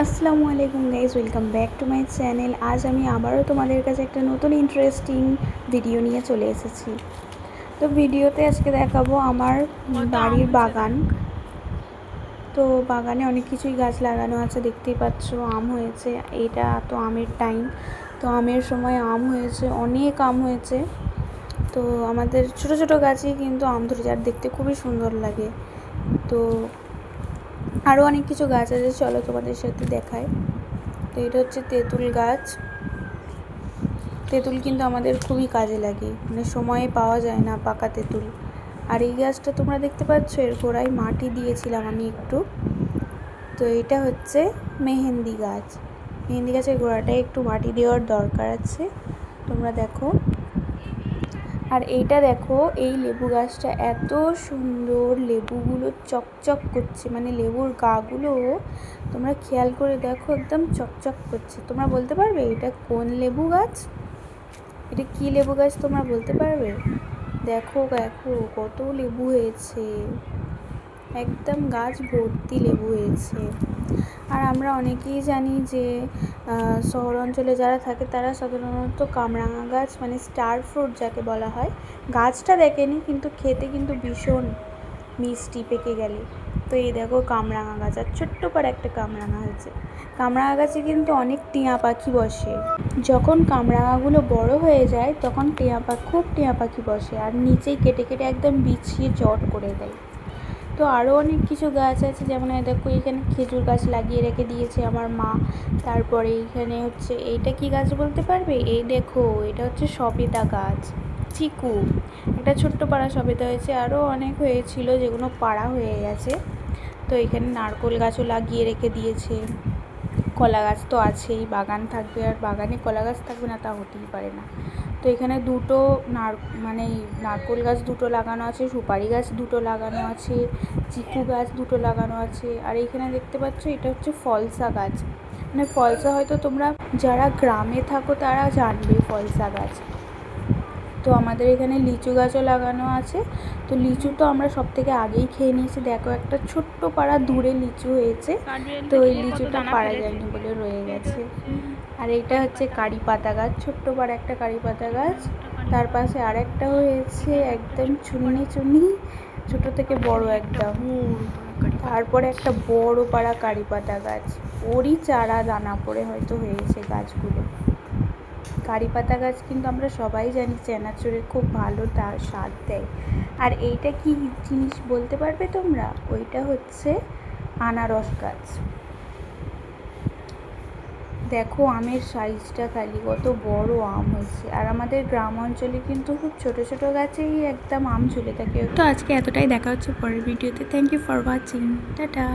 আসসালামু আলাইকুম guys, welcome back to my channel. আজ আমি আবারও তোমাদের কাছে একটা নতুন ইন্টারেস্টিং ভিডিও নিয়ে চলে এসেছি। তো ভিডিওতে আজকে দেখাবো আমার বাড়ির বাগান। তো বাগানে অনেক কিছুই গাছ লাগানো আছে, দেখতেই পাচ্ছ। আম হয়েছে, এটা তো আমের টাইম। তো আমের সময় আম হয়েছে, অনেক আম হয়েছে। তো আমাদের ছোট ছোট গাছই কিন্তু আম ধরেছে, আর দেখতে খুবই সুন্দর লাগে। তো আরও অনেক কিছু গাছ আছে, চলো তোমাদের সাথে দেখায়। তো এটা হচ্ছে তেঁতুল গাছ। তেঁতুল কিন্তু আমাদের খুবই কাজে লাগে, মানে সময়ে পাওয়া যায় না পাকা তেঁতুল। আর এই গাছটা তোমরা দেখতে পাচ্ছ, এর গোড়ায় মাটি দিয়েছিলাম আমি একটু। তো এটা হচ্ছে মেহেন্দি গাছ। মেহেন্দি গাছের গোড়াটায় একটু মাটি দেওয়ার দরকার আছে, তোমরা দেখো। আর এইটা দেখো, এই লেবু গাছটা এত সুন্দর, লেবুগুলো চকচক করছে, মানে লেবুর গাগুলো তোমরা খেয়াল করে দেখো, একদম চকচক করছে। তোমরা বলতে পারবে এটা কোন লেবু গাছ? এটা কি লেবু গাছ তোমরা বলতে পারবে? দেখো দেখো কত লেবু হয়েছে, একদম গাছ ভর্তি লেবু হয়েছে। আর আমরা অনেকেই জানি যে শহর অঞ্চলে যারা থাকে তারা সাধারণত কামরাঙা গাছ, মানে স্টার ফ্রুট যাকে বলা হয়, গাছটা দেখেনি, কিন্তু খেতে কিন্তু ভীষণ মিষ্টি পেকে গেলে। তো এই দেখো কামরাঙা গাছ, আর ছোট্ট করে একটা কামরাঙা হয়েছে। কামরাঙা গাছে কিন্তু অনেক টিয়া পাখি বসে। যখন কামরাঙাগুলো বড় হয়ে যায় তখন খুব টিয়া পাখি বসে, আর নিচেই কেটে কেটে একদম বিছিয়ে চট করে দেয়। তো আরও অনেক কিছু গাছ আছে, যেমন দেখো এখানে খেজুর গাছ লাগিয়ে রেখে দিয়েছে আমার মা। তারপরে এইখানে হচ্ছে, এইটা কি গাছ বলতে পারবে? এই দেখো, এটা হচ্ছে সবেদা গাছ, চিকু। একটা ছোট্ট পাড়া সবেদা হয়েছে, আরও অনেক হয়েছিল যেগুলো পাড়া হয়ে গেছে। তো এখানে নারকেল গাছও লাগিয়ে রেখে দিয়েছে। কলা গাছ তো আছেই, বাগান থাকবে আর বাগানে কলা গাছ থাকবে না, তা হতেই পারে না। তো এখানে দুটো নারকেল গাছ দুটো লাগানো আছে, সুপারি গাছ দুটো লাগানো আছে, চিকু গাছ দুটো লাগানো আছে। আর এইখানে দেখতে পাচ্ছ, এটা হচ্ছে ফলসা গাছ। মানে ফলসা হয়তো তোমরা যারা গ্রামে থাকো তারা জানবে ফলসা গাছ। তো আমাদের এখানে লিচু গাছও লাগানো আছে। তো লিচু তো আমরা সব থেকে আগেই খেয়ে নিয়েছি। দেখো একটা ছোট্ট পাড়া দূরে লিচু হয়েছে, তো ওই লিচুটা পাড়া যায়নি বলে রয়ে গেছে। আর এইটা হচ্ছে কারি পাতা গাছ, ছোট্ট পাড়া একটা কারি পাতা গাছ। তার পাশে আরেকটা হয়েছে একদম চুনি চুনি, ছোট থেকে বড় একদম। তারপরে একটা বড় পাড়া কারি পাতা গাছ, ওরই চারা দানা পড়ে হয়তো হয়েছে গাছগুলো। কারি পাতা গাছ কিন্তু আমরা সবাই জানি চেনাচুরে খুব ভালো, তার স্বাদ দেয়। আর এইটা কি জিনিস বলতে পারবে তোমরা? ওইটা হচ্ছে আনারস গাছ। দেখো আমের সাইজটা খালি, কত বড় আম হয়েছে। আর আমাদের গ্রাম অঞ্চলে কিন্তু খুব ছোট ছোট গাছেই একদম আম ঝুলে থাকে। তো আজকে এতটাই, দেখা হচ্ছে পরের ভিডিওতে। Thank you for watching, tata.